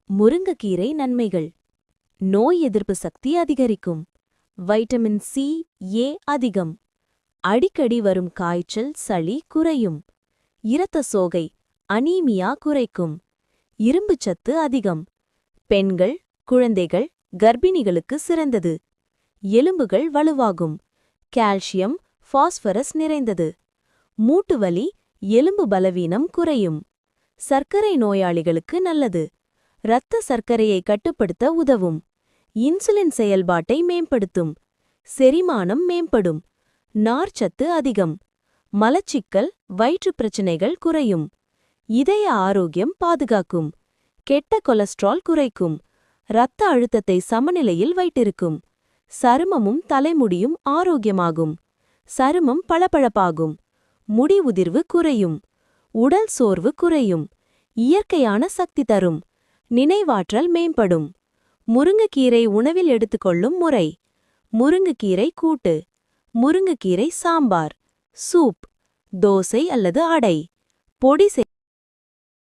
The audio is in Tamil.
முருங்கைக்கீரை நன்மைகள். நோய் எதிர்ப்பு சக்தி அதிகரிக்கும். வைட்டமின் சி, ஏ அதிகம். அடிக்கடி வரும் காய்ச்சல், சளி குறையும். இரத்த சோகை, அனீமியா குறைக்கும். இரும்புச்சத்து அதிகம். பெண்கள், குழந்தைகள், கர்ப்பிணிகளுக்கு சிறந்தது. எலும்புகள் வலுவாகும். கால்சியம், பாஸ்பரஸ் நிறைந்தது. மூட்டுவலி, எலும்பு பலவீனம் குறையும். சர்க்கரை நோயாளிகளுக்கு நல்லது. இரத்த சர்க்கரையை கட்டுப்படுத்த உதவும். இன்சுலின் செயல்பாட்டை மேம்படுத்தும். செரிமானம் மேம்படும். நார்ச்சத்து அதிகம். மலச்சிக்கல், வயிற்றுப் பிரச்சினைகள் குறையும். இதய ஆரோக்கியம் பாதுகாக்கும். கெட்ட கொலஸ்ட்ரால் குறைக்கும். இரத்த அழுத்தத்தை சமநிலையில் வைத்திருக்கும். சருமமும் தலைமுடியும் ஆரோக்கியமாகும். சருமம் பளபளப்பாகும். முடி உதிர்வு குறையும். உடல் சோர்வு குறையும். இயற்கையான சக்தி தரும். நினைவாற்றல் மேம்படும். முருங்கைக்கீரை உணவில் எடுத்துக்கொள்ளும் முறை. முருங்கைக்கீரை கூட்டு. முருங்கைக்கீரை சாம்பார், சூப், தோசை அல்லது அடை. பொடி